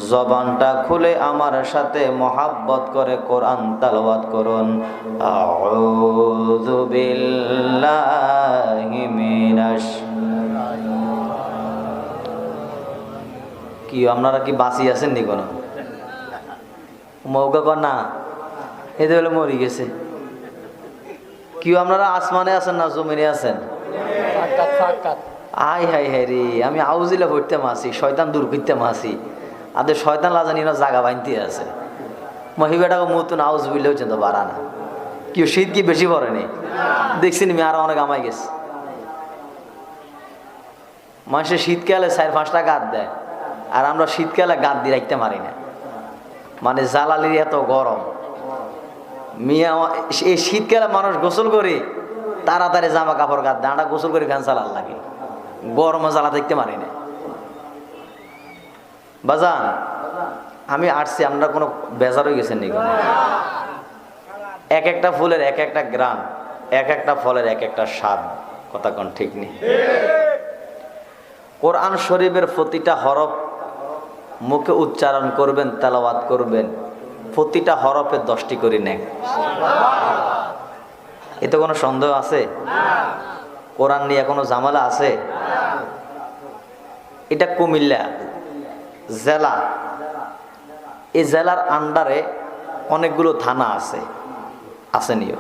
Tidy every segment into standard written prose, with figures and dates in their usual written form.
জবানটা খুলে আমার সাথে মহাব্বত করে কোরআন তেলাওয়াত করুন। আউযু বিল্লাহি মিনাশ। কি আপনারা কি বাঁচি আছেন নি কোনো? মৌকা কর না, এতে বলে মরি গেছে। কি আপনারা আসমানে আছেন না জমিনে আছেন? আই হাই হাই রে, আমি আউজিলা ভরতে মাসি, শয়তান দূর করতে মাসি, আদের শয়তান লাজানি না জাগা বানতে আছে। মহিবাটাকে মতন আউজ বুঝলেও কিন্তু বাড়া না। কি শীত কি বেশি পড়েনি? দেখছি নি আরো অনেক আমায় গেছে। মানুষের শীতকালে 4-5টা গাদ দেয়, আর আমরা শীতকালে গাদ দিয়ে রাখতে পারি না। মানে জ্বালালির এত গরম মিয়া। এই শীতকালে মানুষ গোসল করে তাড়াতাড়ি জামা কাপড় গাদ দেয়, আমরা গোসল করে ফ্যান চালার লাগে, গরমে জ্বালা দেখতে পারি না। বাজান আমি আসছি, আমরা কোনো বেজার হয়ে গেছেন নাকি? এক একটা ফুলের এক একটা গ্রাম, এক একটা ফলের এক একটা স্বাদ, কথা কোন ঠিক নেই? কোরআন শরীফের প্রতিটা হরফ মুখে উচ্চারণ করবেন, তেলাওয়াত করবেন, প্রতিটা হরফে 10টি করে নেয়। এতে কোনো সন্দেহ আছে? কোরআন নিয়ে কোনো ঝামেলা আছে? এটা কুমিল্লা জেলা। এই জেলার আন্ডারে অনেকগুলো থানা আছে, আসেনিও।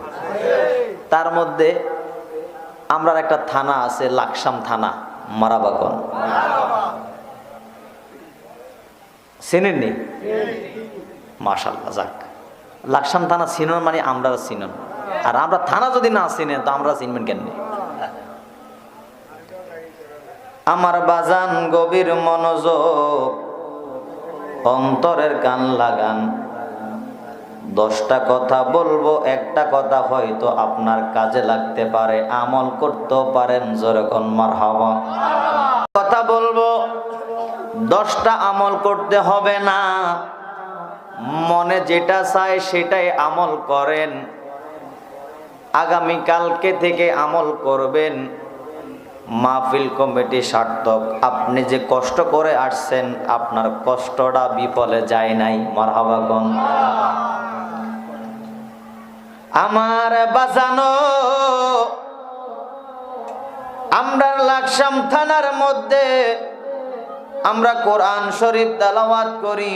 তার মধ্যে আমরা একটা থানা আছে, লাকসাম থানা, মারাবাগন। চিনেননি? মাশাআল্লাহ, যাক। লাকসাম থানা চিনন মানে আমরা চিনন, আর আমরা থানা যদি না চিনেন তো আমরা চিনবেন কেন? আমার বাজান গভীর মনোযোগ, অন্তরের কান লাগান। 10টা কথা বলবো, একটা কথা হয়তো আপনার কাজে লাগতে পারে, আমল করতেও পারেন। যেরকম মারহাবা। কথা বলবো, 10টা আমল করতে হবে না, মনে যেটা চায় সেটাই আমল করেন। আগামীকালকে থেকে আমল করবেন। মাহফিল কমিটি সার্থক, আপনি যে কষ্ট করে আসছেন আপনার কষ্টটা বিফলে যায় নাই। মারহাবা কোন? আমার বাজানো, আমরা লাকসাম থানার মধ্যে আমরা কোরআন শরীফ তেলাওয়াত করি।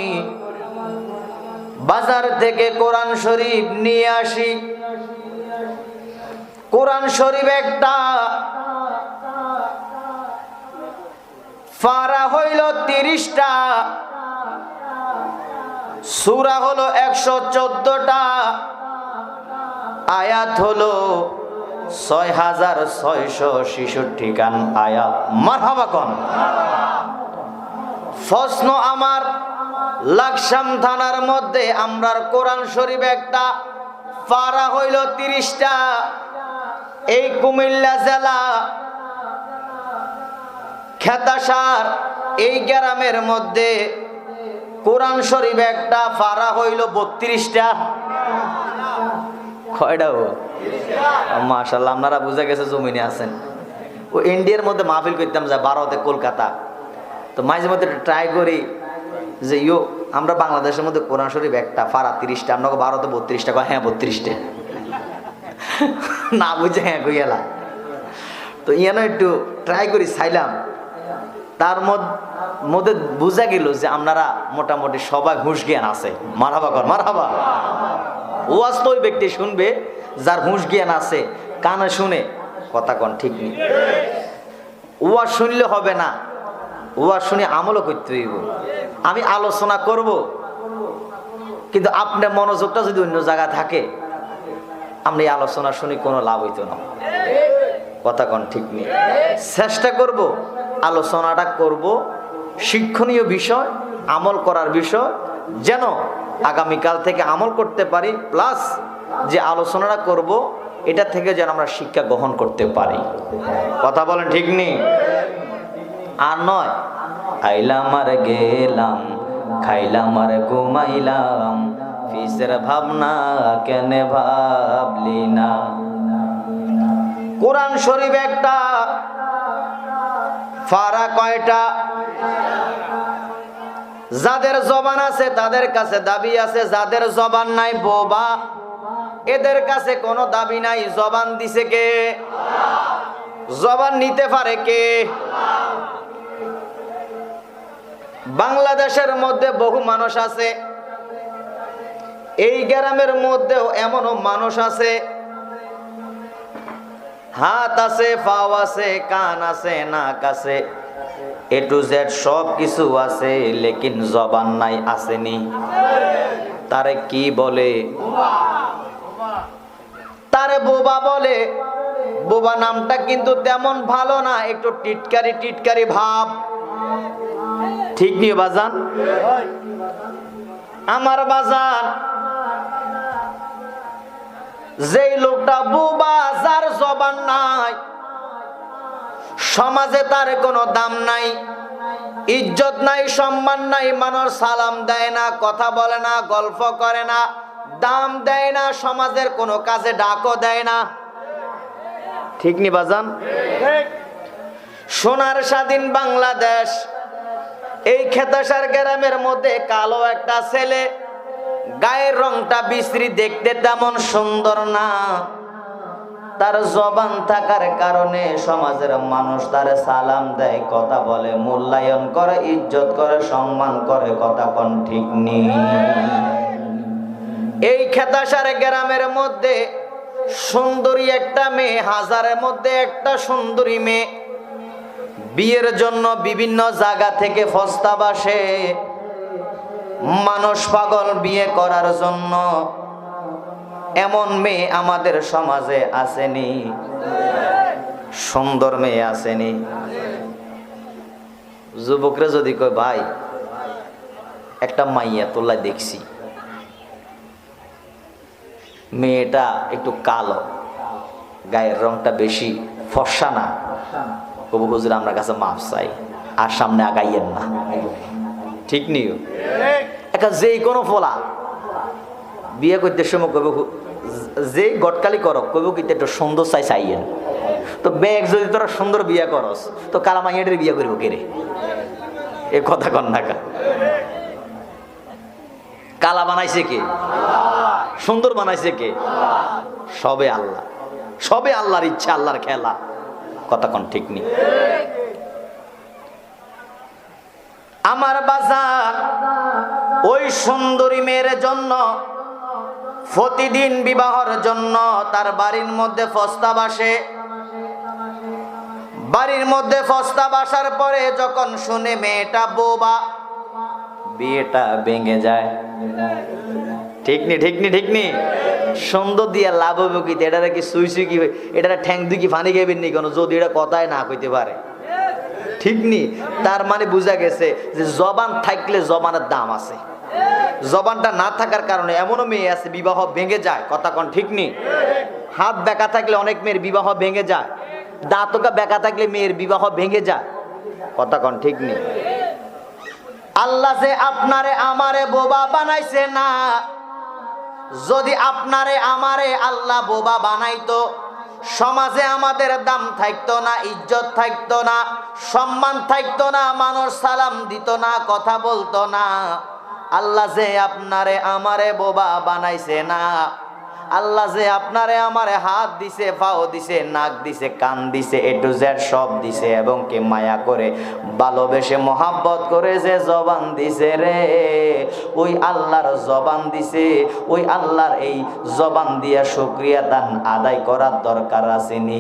বাজার থেকে কোরআন শরীফ নিয়ে আসি। কোরআন শরীফ একটা ফারা হইল 30টা, সূরা হলো 114টা, আয়াত হলো 6666 গান আয়াত। মারহাবা কোন? প্রশ্ন আমার, লাকসাম থানার মধ্যে আমরার কোরআন শরীফ একটা ফারা হইল 30টা। এই কুমিল্লা জেলা খেতাসার এই গ্রামের মধ্যে কোরআন শরীফ একটা ফারা হইল 32টা। কয়টা? মাশাআল্লাহ, আপনারা বুঝে গেছে জমিনে আছেন। ও ইন্ডিয়ার মধ্যে মাহফিল করতাম যায়, ভারতে, কলকাতা। তো মাঝে মধ্যে ট্রাই করি যে আমরা বাংলাদেশের মধ্যে কোরআন শরীফ একটা ফারা 30টা, আপনাকে ভারতে 32টা। হ্যাঁ 32টা। না বুঝে হ্যাঁ কই গেলা। তো ইয়ানো একটু ট্রাই করি চাইলাম, তার মধ্যে বোঝা গেল যে আপনারা মোটামুটি সবাই হুঁশ জ্ঞান আছে। মারহাবা কর, মারহাবা। ওয়াজ তো ওই ব্যক্তি শুনবে যার হুঁশ জ্ঞান আছে, কানে শুনে, কথা কন ঠিক নেই? ওয়াজ শুনলে হবে না, ওয়াজ শুনে আমলও করতে হইব। আমি আলোচনা করব, কিন্তু আপনার মনোযোগটা যদি অন্য জায়গায় থাকে, আপনি আলোচনা শুনে কোনো লাভ হইতো না। কথা কন ঠিক নেই? চেষ্টা করব, আলোচনাটা করব শিক্ষণীয় বিষয়, আমল করার বিষয়, যেন আগামীকাল থেকে আমল করতে পারি, প্লাস যে আলোচনাটা করব এটা থেকে যেন আমরা শিক্ষা গ্রহণ করতে পারি। কথা বলেন ঠিক নেই? আর নয় আইলাম আর গেলাম, খাইলাম আর ঘুমাইলাম, ফিসের ভাবনা কেন ভাবলি না। কোরআন শরীফ একটা ফারা কয়টা? যাদের জবান আছে তাদের কাছে দাবি আছে, যাদের জবান নাই বোবা, এদের কাছে কোনো দাবি নাই। জবান দিছে কে? জবান নিতে পারে কে? বাংলাদেশের মধ্যে বহু মানুষ আছে, এই গ্রামের মধ্যেও এমনও মানুষ আছে, হাত আছে, পাও আছে, কান আছে, নাক আছে, এ টু জেড সব কিছু আছে, লেকিন জবান নাই। আসেনি? তারে কি বলে? তারে বোবা বলে। বোবা নামটা কিন্তু তেমন ভালো না, একটু টিটকারি টিটকারি ভাব। ঠিক নিয়ে বাজান? আমার বাজান, যেই লোকটা বোবা, যার জবান নাই, সমাজে তার কোনো দাম নাই, ইজ্জত নাই, সম্মান নাই, মানুষ সালাম দেয় না, কথা বলে না, গল্প করে না, দাম দেয় না, সমাজের কোনো কাজে ডাকও দেয় না। ঠিক নি বাজান? সোনার স্বাধীন বাংলাদেশ, এই খেতাসার গ্রামের মধ্যে কালো একটা ছেলে, গায়ের রংটা বিশ্রী, দেখতে তেমন সুন্দর না, তার জবান থাকার কারণে সমাজের মানুষ তারে সালাম দেয়, কথা বলে, মূল্যায়ন করে, ইজ্জত করে, সম্মান করে। কথা কোন ঠিক নেই? এই খেতাসার গ্রামের মধ্যে সুন্দরী একটা মেয়ে, হাজারের মধ্যে একটা সুন্দরী মেয়ে, বিয়ের জন্য বিভিন্ন জায়গা থেকে প্রস্তাব আসে, মানুষ পাগল বিয়ে করার জন্য। এমন মেয়ে আমাদের সমাজে আসেনি? সুন্দর মেয়ে আসেনি? যুবকরা যদি কয় ভাই একটা মাইয়া তোলা দেখছি, মেয়েটা একটু কালো, গায়ের রংটা বেশি ফর্সা না, কবু হুজুর আমার কাছে মাফ চাই, আর সামনে আগাইয়েন না। ঠিক নিও? একটা যেই কোনো ফলা বিয়ে করতে সময় কবে যে গটকালি করক কবে কিন্তু একটু সুন্দর চাই চাইয়েন। তো ব্যাগ যদি তোরা সুন্দর বিয়ে করস তো কালা মাইয়াদের বিয়ে করবো কেরে? এ কথা কন না কা? কালা বানাইছে কে? সুন্দর বানাইছে কে? সবে আল্লাহ। সবে আল্লাহর ইচ্ছা, আল্লাহর খেলা। কথা কন ঠিক নেই? আমার বাজার, ওই সুন্দরী মেয়ের জন্য প্রতিদিন বিবাহের জন্য তার বাড়ির মধ্যে প্রস্তাব আসে। বাড়ির মধ্যে প্রস্তাব আসার পরে যখন শুনে মেয়েটা বোবা, বিয়েটা ভেঙে যায়। ঠিক নি? ঠিক নি? ঠিক নি? সুন্দর দিয়া লাভ হবে কি? এটা কি সুই সুই কি? এটা ঠ্যাং দুই কি ফানি খাইবেন নি কেন যদি এটা কথায় না কইতে পারে? ঠিক নি? তার মানে বুঝা গেছে যে জবান থাকলে জবানের দাম আছে, জবানটা না থাকার কারণে এমনও মেয়ে আছে বিবাহ ভেঙে যায়। কথা কন ঠিক নি? হাত বেঁকা থাকলে অনেক মেয়ের বিবাহ ভেঙে যায়, দাঁতকা বেঁকা থাকলে মেয়ের বিবাহ ভেঙে যায়। কথা কন ঠিক নি? আল্লাহ যে আপনারে আমারে বোবা বানাইছে না, যদি আপনারে আমারে আল্লাহ বোবা বানাইতো, সমাজে আমাদের দাম থাকতো না, ইজ্জত থাকতো না, সম্মান থাকতো না, মানুষ সালাম দিত না, কথা বলতো না। আল্লাহ যে আপনারে আমারে বোবা বানাইছে না, আল্লাহ যে আপনারে আমারে হাত দিছে, পাও দিছে, নাক দিছে, কান দিছে, এ টু জেড সব দিছে, এবং কে মায়া করে ভালোবেসে মহাব্বত করে যে জবান দিছে রে, ওই আল্লাহর জবান দিছে। ওই আল্লাহর এই জবান দিয়া শুকরিয়া দান আদায় করার দরকার আছে নি?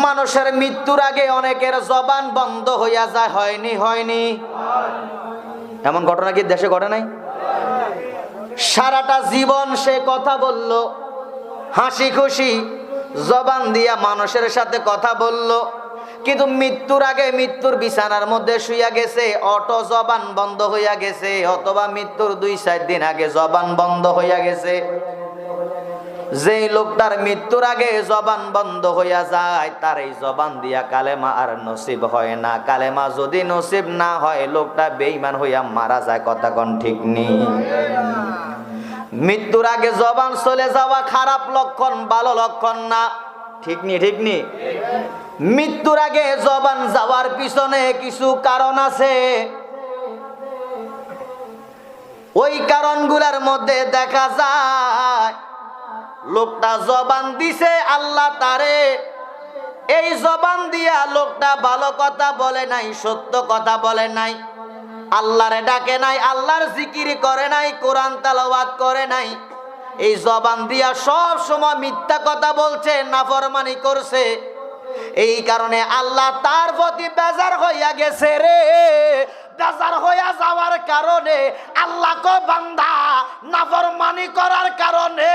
মানুষের মৃত্যুর আগে অনেকের জবান বন্ধ হইয়া যায়। হয়নি? হয়নি? এমন ঘটনা কি দেশে ঘটে নাই? সারাটা জীবন সে কথা বলল, হাসি খুশি জবান দিয়া মানুষের সাথে কথা বলল, কিন্তু মৃত্যুর আগে মৃত্যুর বিছানার মধ্যে শুইয়া গেছে, অটো জবান বন্ধ হইয়া গেছে, অথবা মৃত্যুর 2-4 দিন আগে জবান বন্ধ হইয়া গেছে। যেই লোকটার মৃত্যুর আগে জবান বন্ধ হইয়া যায়, তার এই জবান দিয়া কালেমা আর নসিব হয় না। কালেমা যদি নসিব না হয়, লোকটা বেঈমান হইয়া মারা যায়। কথা কোন ঠিক নেই? মৃত্যুর আগে জবান চলে যাওয়া খারাপ লক্ষণ, ভালো লক্ষণ না। ঠিক নি ঠিক নি? মৃত্যুর আগে জবান যাওয়ার পিছনে কিছু কারণ আছে। ওই কারণগুলোর মধ্যে দেখা যায় লোকটা জবান দিছে আল্লাহ তারে, এই জবান দিয়া লোকটা ভালো কথা বলে নাই, সত্য কথা বলে নাই, আল্লাহরে ডাকে নাই, আল্লাহর জিকির করে নাই, কোরআন তেলাওয়াত করে নাই। এই জবান দিয়া সব সময় মিথ্যা কথা বলছে, নাফরমানি করছে। এই কারণে আল্লাহ তার প্রতি বেজার হইয়া গেছে রে। বেজার হইয়া যাওয়ার কারণে আল্লাহ কো বান্দা নাফরমানি করার কারণে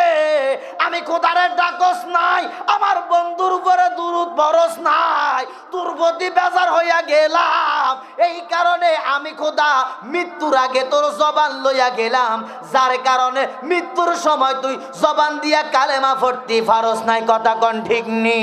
আমি খোদারে ডাকস নাই, আমার বন্ধুর উপরে দুরূদ বরস নাই, তোর প্রতি বেজার হইয়া গেলাম। এই কারণে আমি খোদা মৃত্যুর আগে তোর জবান লইয়া গেলাম, যার কারণে মৃত্যুর সময় তুই জবান দিয়া কালেমা পড়তে পারস নাই। কথা কোন ঠিক নি?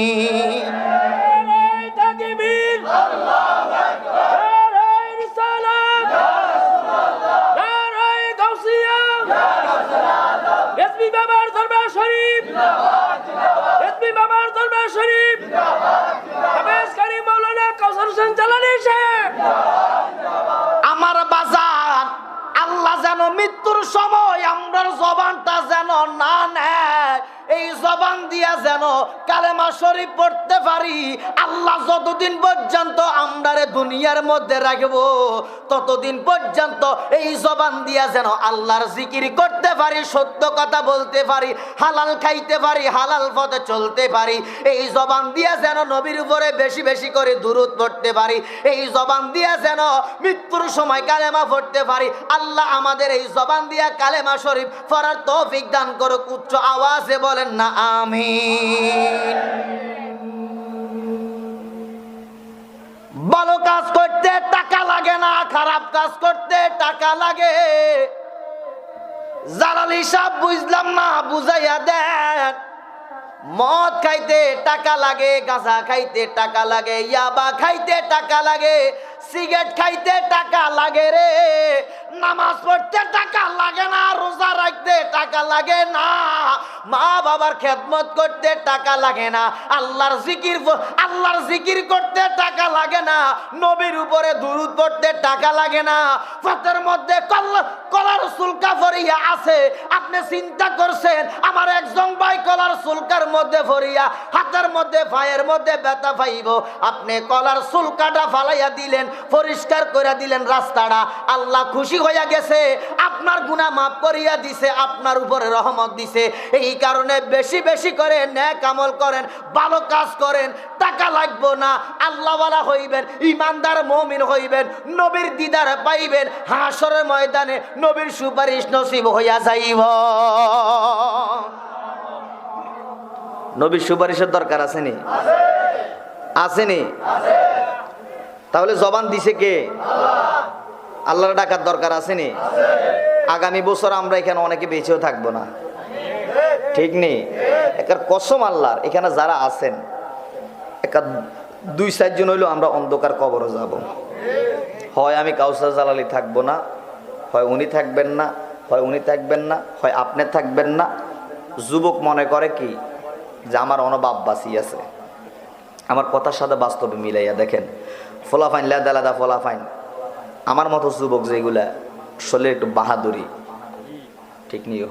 আমার বাজার আল্লাহ যেন মৃত্যুর সময় আমরা জবানটা যেন না নেয়, এই জবান দিয়া যেন কালেমা শরীফ পড়তে পারি। আল্লাহ যতদিন পর্যন্ত আমরারে দুনিয়ার মধ্যে রাখবো ততদিন পর্যন্ত এই জবান দিয়া যেন আল্লাহর জিকির করতে পারি, সত্য কথা বলতে পারি, হালাল খাইতে পারি, হালাল পথে চলতে পারি। এই জবান দিয়া যেন নবীর উপরে বেশি বেশি করে দুরূদ পড়তে পারি। এই জবান দিয়া যেন মৃত্যুর সময় কালেমা পড়তে পারি। আল্লাহ আমাদের এই জবান দিয়া কালেমা শরীফ পড়ার তৌফিক দান করুক। উচ্চ আওয়াজে বলেন না আমিন। ভালো কাজ করতে টাকা লাগে না, খারাপ কাজ করতে টাকা লাগে। জালাল হিসাব বুঝলাম না, বুঝাইয়া দেন। মদ খাইতে টাকা লাগে, গাঁজা খাইতে টাকা লাগে, ইয়াবা খাইতে টাকা লাগে, সিগারেট খাইতে টাকা লাগে রে। নামাজ পড়তে টাকা লাগে না, রোজা রাখতে টাকা লাগে না, মা বাবার খেদমত করতে টাকা লাগে না, আল্লাহর জিকির করতে টাকা লাগে না, নবীর উপরে দুরূদ পড়তে টাকা লাগে না। পথের মধ্যে কলার সুলকা ফরিয়া আছে, আপনি চিন্তা করছেন আমার একজন ভাই কলার সুলকার মধ্যে ফরিয়া হাতের মধ্যে পায়ের মধ্যে ব্যথা পাইব, আপনি কলার সুলকাটা ফালাইয়া দিলেন, পরিষ্কার করে দিলেন রাস্তাটা, আল্লাহ খুশি হইয়া গেছে, আপনার গুনাহ মাফ করিয়া দিছে, আপনার উপরে রহমত দিছে। এই কারণে বেশি বেশি করে নেক আমল করেন, ভালো কাজ করেন, টাকা লাগবো না, আল্লাহওয়ালা হইবেন, ইমানদার মুমিন হইবেন, নবীর দিদার পাইবেন, হাসরের ময়দানে নবীর সুপারিশ নসিব হইয়া যাইব। নবীর সুপারিশের দরকার আসেনি? আসেনি? তাহলে জবান দিছে কে? আল্লাহর ডাকার দরকার আসেনি? আগামী বছর আমরা এখানে অনেকে বেঁচেও থাকবো না, ঠিক নেই? একার কসম আল্লাহর, এখানে যারা আছেন একা 2-4 জন হইলেও আমরা অন্ধকার কবরে যাব। হয় আমি কাউসার জালালি থাকবো না, হয় উনি থাকবেন না, হয় উনি থাকবেন না, হয় আপনি থাকবেন না। যুবক মনে করে কি যে আমার অনবাব বাসি আছে। আমার কথার সাথে বাস্তবে মিলাইয়া দেখেন, ফোলাফাইন লেদা লেদা ফোলাফাইন আমার মতো যুবক যেগুলা শরীরে একটু বাহাদুরি, ঠিক নিও।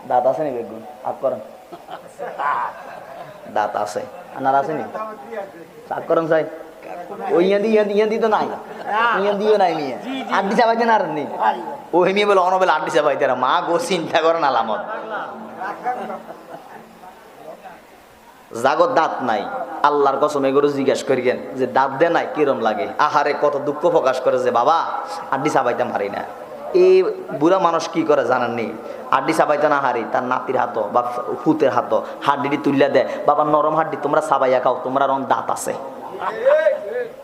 দাঁত আছে নি বেগুন আগ করেন? দাঁত আছে, আনার আছে নি? আগ করেন চাই ওই ইয়াদি তো নাই, ইয়াদিও নাই মিয়া, আড্ডি চাবাইতে না আর নেই। ওই মেয়ে বলে অনবেলা আড্ডি চাবাইতে, মা গো চিন্তা করেন আলামত। জাগত দাঁত নাই, আল্লাহর কসম এগুলো জিজ্ঞেস করিয়েন যে দাঁত দে নাই কিরম লাগে। আহারে কত দুঃখ প্রকাশ করে যে বাবা আড্ডি চাবাইতাম হারি না। এই বুড়া মানুষ কি করে জানেননি? আড্ডি চাবাইতে না হারি তার নাতির হাত বা হুতের হাত হাড্ডি তুলিয়া দেয়, বাবা নরম হাড্ডি তোমরা চাবাইয়া খাও, তোমরা দাঁত আছে,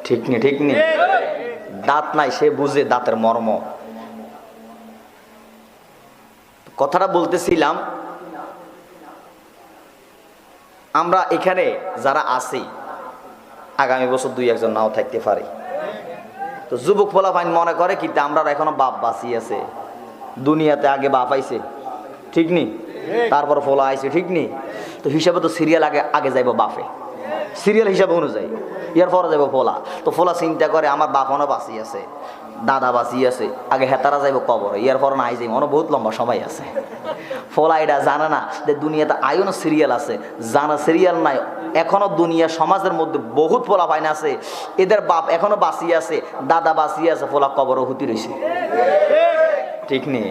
ঠিক নি? ঠিক নি? দাঁত নাই, সে বুঝে দাঁতের মর্ম। কথাটা বলতেছিলাম, আমরা এখানে যারা আছি আগামী বছর 2-1 জন নাও থাকতে পারি। তো যুবক ফলাফাইন মনে করে কি আমরা এখনো বাপ বাঁচি আছে, দুনিয়াতে আগে বাপ আইছে, ঠিক নি? তারপর ফলা আইছে, ঠিক নি? তো হিসাবে তো সিরিয়াল আগে আগে যাইব বাপে, সিরিয়াল হিসাবে অনুযায়ী ইয়ার পরে যাইব ফোলা। তো ফোলা চিন্তা করে আমার বাপনও বাঁচি আছে, দাদা বাঁচি আছে, আগে হেতারা যাইব কবর, ইয়ার পর নাই যাইব, অনেক বহুত লম্বা সময় আছে। ফোলা এটা জানে না যে দুনিয়াতে আয়নো সিরিয়াল আছে, জানা সিরিয়াল নাই। এখনো দুনিয়া সমাজের মধ্যে বহুত ফোলা পাইন আছে, এদের বাপ এখনো বাঁচিয়ে আছে, দাদা বাঁচিয়ে আছে, ফোলা কবরও হুতি রয়েছে, ঠিক নেই?